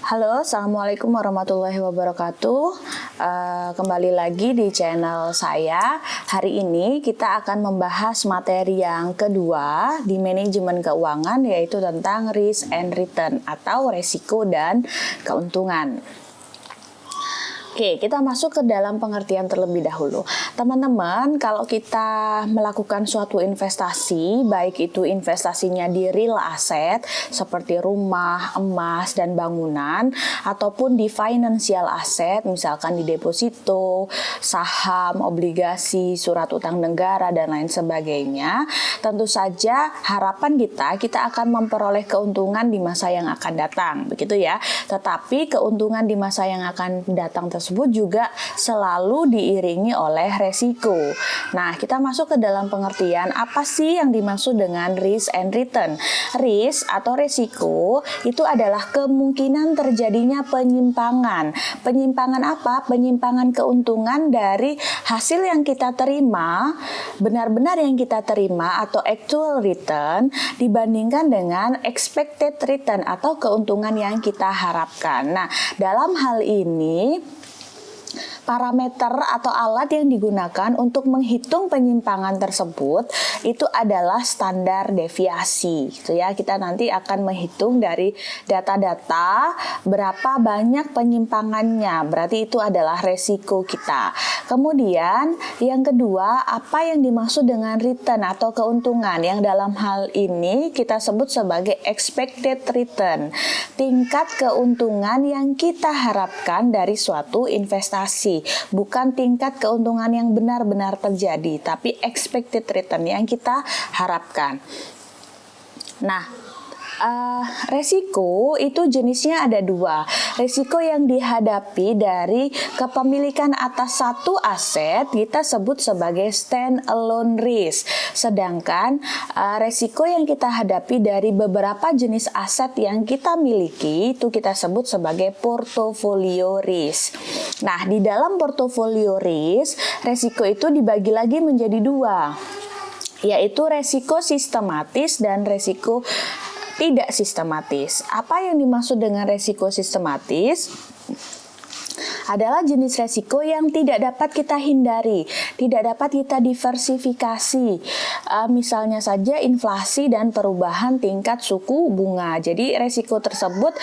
Halo, Assalamualaikum warahmatullahi wabarakatuh. Kembali lagi di channel saya. Hari ini kita akan membahas materi yang kedua di manajemen keuangan, yaitu tentang risk and return atau resiko dan keuntungan. Oke, kita masuk ke dalam pengertian terlebih dahulu. Teman-teman, kalau kita melakukan suatu investasi, baik itu investasinya di real asset seperti rumah, emas, dan bangunan, ataupun di financial asset, misalkan di deposito, saham, obligasi, surat utang negara, dan lain sebagainya, tentu saja harapan kita akan memperoleh keuntungan di masa yang akan datang, begitu ya. Tetapi keuntungan di masa yang akan datang tersebut juga selalu diiringi oleh resiko. Nah, kita masuk ke dalam pengertian apa sih yang dimaksud dengan risk and return. Risk atau resiko itu adalah kemungkinan terjadinya penyimpangan. Penyimpangan apa? Penyimpangan keuntungan dari hasil yang kita terima, benar-benar yang kita terima atau actual return dibandingkan dengan expected return atau keuntungan yang kita harapkan. Nah, dalam hal ini parameter atau alat yang digunakan untuk menghitung penyimpangan tersebut itu adalah standar deviasi, gitu ya. Kita nanti akan menghitung dari data-data berapa banyak penyimpangannya, berarti itu adalah resiko kita. Kemudian yang kedua, apa yang dimaksud dengan return atau keuntungan, yang dalam hal ini kita sebut sebagai expected return, tingkat keuntungan yang kita harapkan dari suatu investasi. Bukan tingkat keuntungan yang benar-benar terjadi, tapi expected return yang kita harapkan. Nah, resiko itu jenisnya ada dua. Resiko yang dihadapi dari kepemilikan atas satu aset kita sebut sebagai stand alone risk. Sedangkan resiko yang kita hadapi dari beberapa jenis aset yang kita miliki itu kita sebut sebagai portfolio risk. Nah, di dalam portfolio risk, resiko itu dibagi lagi menjadi dua, yaitu resiko sistematis dan resiko tidak sistematis. Apa yang dimaksud dengan resiko sistematis? Adalah jenis resiko yang tidak dapat kita hindari, tidak dapat kita diversifikasi. Misalnya saja inflasi dan perubahan tingkat suku bunga. Jadi resiko tersebut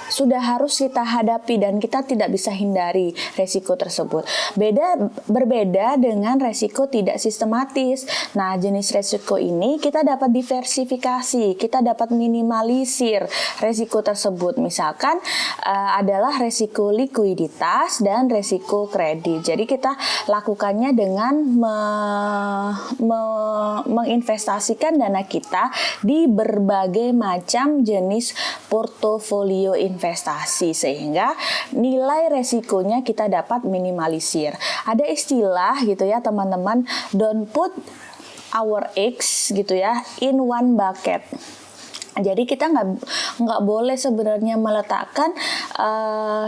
sudah harus kita hadapi dan kita tidak bisa hindari resiko tersebut. Berbeda dengan resiko tidak sistematis. Nah, jenis resiko ini kita dapat diversifikasi, kita dapat minimalisir resiko tersebut. Misalkan adalah resiko likuiditas dan resiko kredit. Jadi kita lakukannya dengan menginvestasikan dana kita di berbagai macam jenis portofolio investasi sehingga nilai resikonya kita dapat minimalisir. Ada istilah gitu ya teman-teman, don't put our eggs gitu ya in one bucket. Jadi kita nggak boleh sebenarnya meletakkan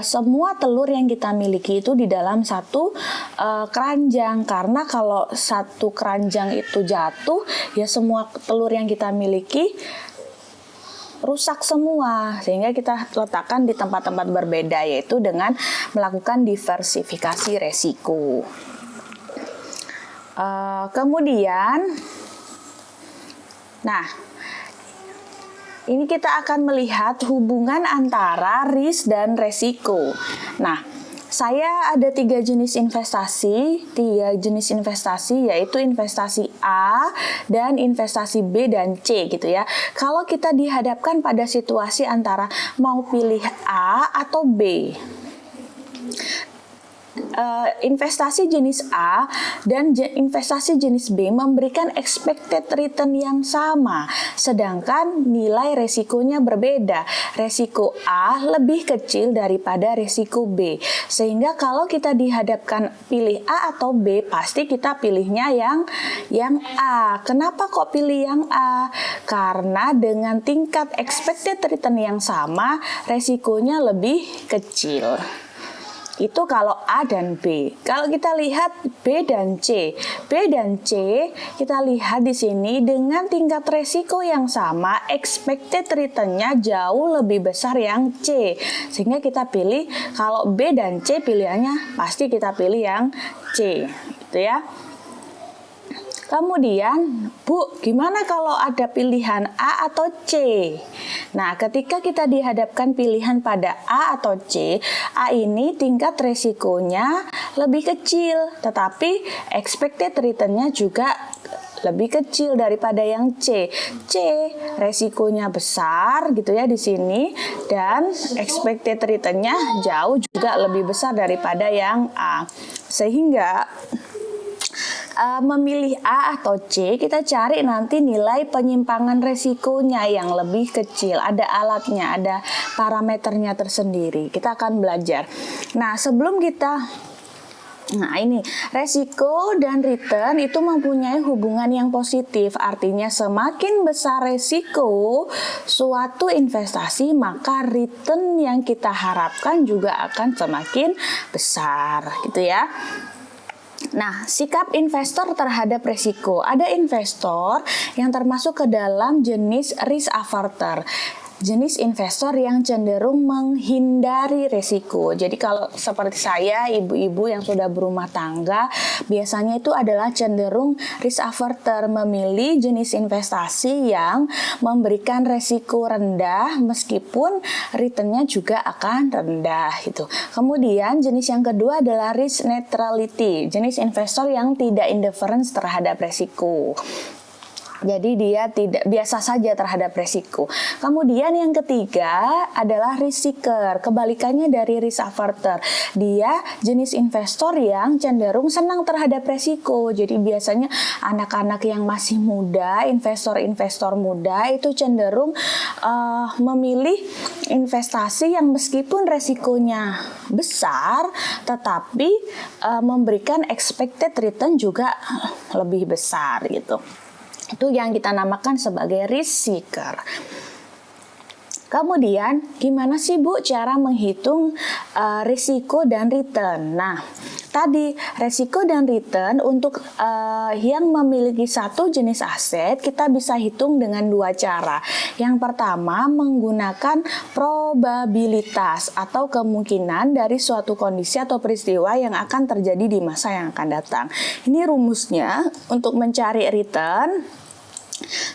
semua telur yang kita miliki itu di dalam satu keranjang, karena kalau satu keranjang itu jatuh ya semua telur yang kita miliki rusak semua, sehingga kita letakkan di tempat-tempat berbeda, yaitu dengan melakukan diversifikasi resiko. Kemudian, ini kita akan melihat hubungan antara risk dan resiko. Nah, saya ada tiga jenis investasi yaitu investasi A dan investasi B dan C gitu ya. Kalau kita dihadapkan pada situasi antara mau pilih A atau B, investasi jenis A dan investasi jenis B memberikan expected return yang sama, sedangkan nilai resikonya berbeda. Resiko A lebih kecil daripada resiko B, sehingga kalau kita dihadapkan pilih A atau B, pasti kita pilihnya yang A. Kenapa kok pilih yang A? Karena dengan tingkat expected return yang sama, resikonya lebih kecil. Itu kalau A dan B. Kalau kita lihat B dan C. B dan C kita lihat di sini dengan tingkat resiko yang sama, expected return-nya jauh lebih besar yang C. Sehingga kita pilih kalau B dan C pilihannya pasti kita pilih yang C, gitu ya. Kemudian, Bu, gimana kalau ada pilihan A atau C? Nah, ketika kita dihadapkan pilihan pada A atau C, A ini tingkat resikonya lebih kecil, tetapi expected return-nya juga lebih kecil daripada yang C. C resikonya besar gitu ya di sini, dan expected return-nya jauh juga lebih besar daripada yang A. Sehingga memilih A atau C, kita cari nanti nilai penyimpangan resikonya yang lebih kecil. Ada alatnya, ada parameternya tersendiri. Kita akan belajar. Nah, sebelum kita ini resiko dan return itu mempunyai hubungan yang positif. Artinya semakin besar resiko suatu investasi, maka return yang kita harapkan juga akan semakin besar, gitu ya. Nah, sikap investor terhadap resiko. Ada investor yang termasuk ke dalam jenis risk averter. Jenis investor yang cenderung menghindari resiko. Jadi kalau seperti saya, ibu-ibu yang sudah berumah tangga, biasanya itu adalah cenderung risk averter, memilih jenis investasi yang memberikan resiko rendah meskipun return-nya juga akan rendah gitu. Kemudian jenis yang kedua adalah risk neutrality, jenis investor yang tidak indifference terhadap resiko. Jadi dia tidak biasa saja terhadap resiko. Kemudian yang ketiga adalah risk seeker, kebalikannya dari risk averter. Dia jenis investor yang cenderung senang terhadap resiko. Jadi biasanya anak-anak yang masih muda, investor-investor muda itu cenderung memilih investasi yang meskipun resikonya besar, tetapi memberikan expected return juga lebih besar gitu. Itu yang kita namakan sebagai risk seeker. Kemudian, gimana sih Bu cara menghitung risiko dan return? Nah, tadi resiko dan return untuk yang memiliki satu jenis aset kita bisa hitung dengan dua cara. Yang pertama menggunakan probabilitas atau kemungkinan dari suatu kondisi atau peristiwa yang akan terjadi di masa yang akan datang. Ini rumusnya untuk mencari return.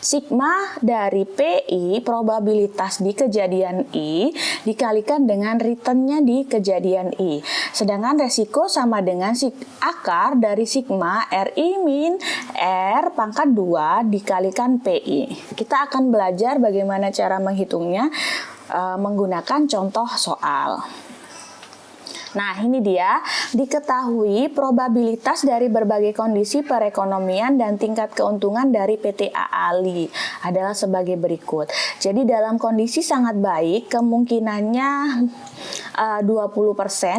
Sigma dari PI, probabilitas di kejadian I, dikalikan dengan return-nya di kejadian I. Sedangkan resiko sama dengan akar dari sigma RI min R pangkat 2 dikalikan PI. Kita akan belajar bagaimana cara menghitungnya menggunakan contoh soal. Nah, ini dia, diketahui probabilitas dari berbagai kondisi perekonomian dan tingkat keuntungan dari PT AALI adalah sebagai berikut. Jadi dalam kondisi sangat baik, kemungkinannya 20%,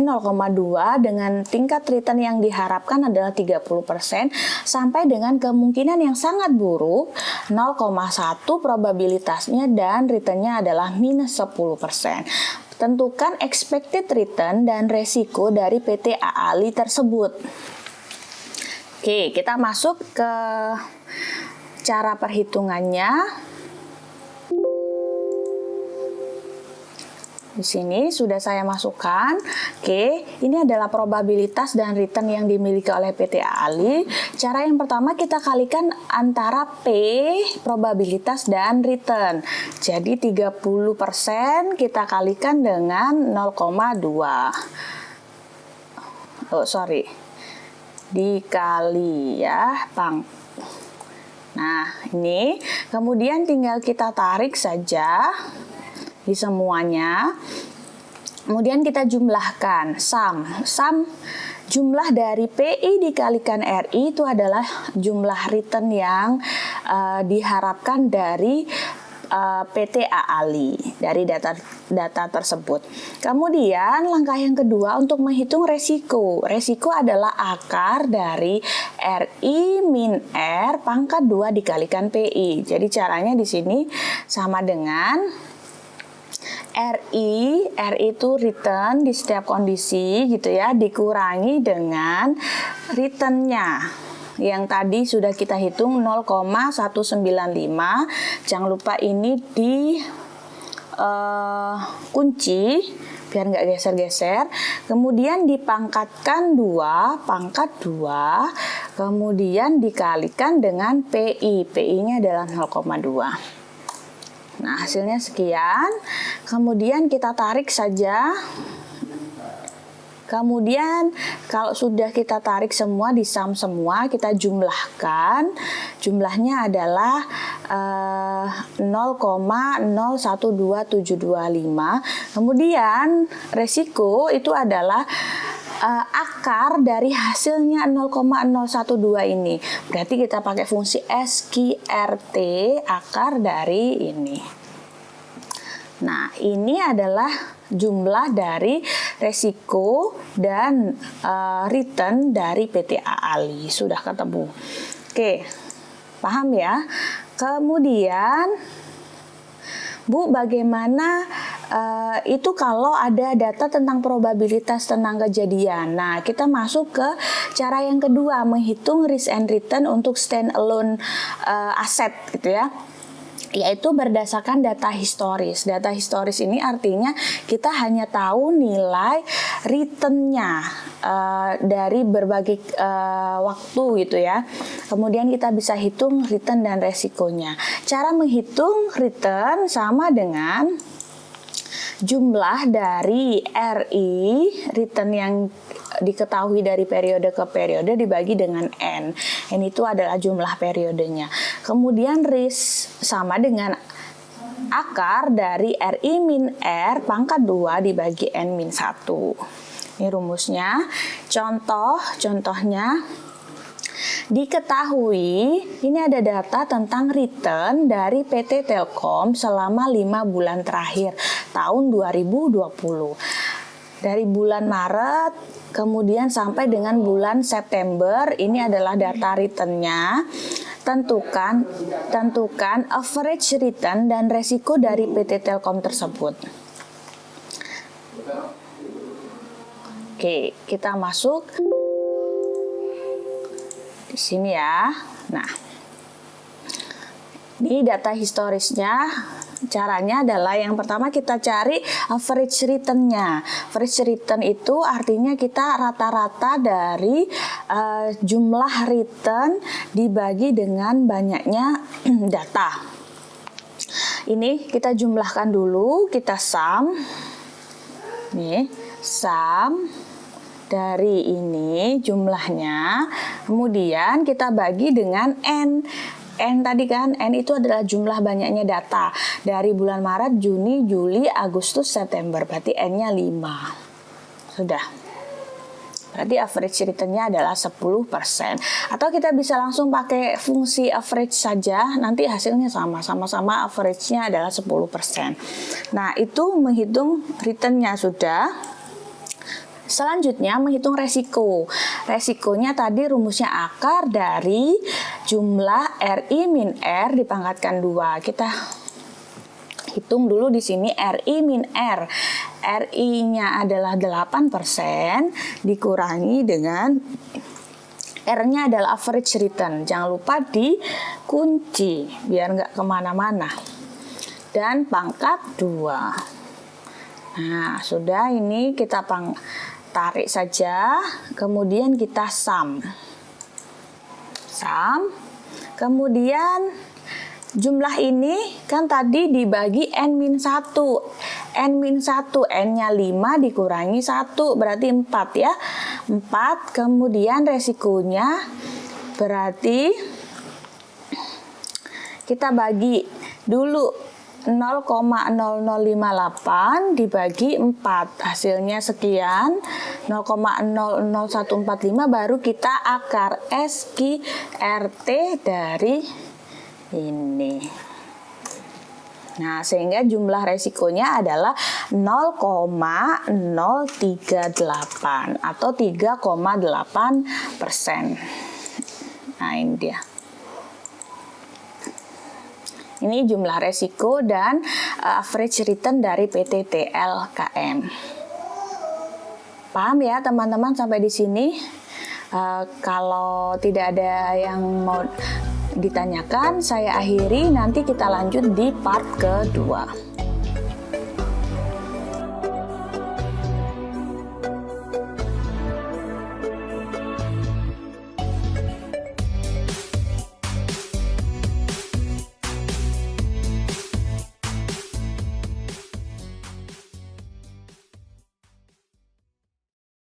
0,2 dengan tingkat return yang diharapkan adalah 30%, sampai dengan kemungkinan yang sangat buruk 0,1 probabilitasnya dan returnnya adalah minus 10%. Tentukan expected return dan resiko dari PT AALI tersebut. Oke, kita masuk ke cara perhitungannya. Di sini sudah saya masukkan. Oke, ini adalah probabilitas dan return yang dimiliki oleh PT AALI. Cara yang pertama kita kalikan antara P, probabilitas dan return. Jadi 30% kita kalikan dengan 0,2. Dikali ya, Bang. Nah, ini kemudian tinggal kita tarik saja di semuanya. Kemudian kita jumlahkan sum jumlah dari PI dikalikan RI itu adalah jumlah return yang diharapkan dari PT AALI dari data tersebut. Kemudian langkah yang kedua untuk menghitung resiko. Resiko adalah akar dari RI min R pangkat 2 dikalikan PI. Jadi caranya di sini sama dengan RI itu return di setiap kondisi gitu ya, dikurangi dengan returnnya yang tadi sudah kita hitung 0,195. Jangan lupa ini di kunci biar nggak geser-geser, kemudian dipangkatkan 2, pangkat 2, kemudian dikalikan dengan PI, PI-nya adalah 0,2. Nah, hasilnya sekian. Kemudian kita tarik saja. Kemudian kalau sudah kita tarik semua, disum semua, kita jumlahkan. Jumlahnya adalah 0,012725. Kemudian resiko itu adalah akar dari hasilnya 0,012 ini. Berarti kita pakai fungsi SQRT, akar dari ini. Nah, ini adalah jumlah dari resiko dan return dari PTA Ali. Sudah ketemu. Oke, paham ya? Kemudian, Bu, bagaimana itu kalau ada data tentang probabilitas tentang kejadian? Nah, kita masuk ke cara yang kedua, menghitung risk and return untuk standalone aset gitu ya. Yaitu berdasarkan data historis. Data historis ini artinya kita hanya tahu nilai returnnya dari berbagai waktu gitu ya. Kemudian kita bisa hitung return dan resikonya. Cara menghitung return sama dengan jumlah dari RI, return yang diketahui dari periode ke periode dibagi dengan N. N itu adalah jumlah periodenya. Kemudian risk sama dengan akar dari RI min R pangkat 2 dibagi N min 1. Ini rumusnya. Contohnya diketahui ini ada data tentang return dari PT Telkom selama 5 bulan terakhir tahun 2020. Dari bulan Maret kemudian sampai dengan bulan September, ini adalah data returnnya. Tentukan average return dan resiko dari PT Telkom tersebut. Oke, kita masuk di sini ya. Nah, ini data historisnya. Caranya adalah yang pertama kita cari average return-nya. Average return itu artinya kita rata-rata dari jumlah return dibagi dengan banyaknya data. Ini kita jumlahkan dulu, kita sum. Nih, sum dari ini jumlahnya, kemudian kita bagi dengan N. N tadi kan, N itu adalah jumlah banyaknya data dari bulan Maret, Juni, Juli, Agustus, September, berarti N-nya 5. Sudah. Berarti average return-nya adalah 10%. Atau kita bisa langsung pakai fungsi average saja, nanti hasilnya sama-sama average-nya adalah 10%. Nah, itu menghitung return-nya sudah. Selanjutnya menghitung resiko. Resikonya tadi rumusnya akar dari jumlah RI min R dipangkatkan 2. Kita hitung dulu di sini RI min R. RI-nya adalah 8% dikurangi dengan R-nya adalah average return. Jangan lupa dikunci biar nggak kemana-mana. Dan pangkat 2. Nah, sudah, ini kita tarik saja, kemudian kita sum. Kemudian jumlah ini kan tadi dibagi N-1. N-1, N-nya 5 dikurangi 1, berarti 4 ya. 4, kemudian resikonya berarti kita bagi dulu 0,0058 dibagi 4, hasilnya sekian, 0,00145, baru kita akar SQRT dari ini. Nah, sehingga jumlah resikonya adalah 0,038 atau 3,8%. Nah, ini dia. Ini jumlah resiko dan average return dari PT TLKM. Paham ya teman-teman sampai di sini? Kalau tidak ada yang mau ditanyakan, saya akhiri, nanti kita lanjut di part kedua.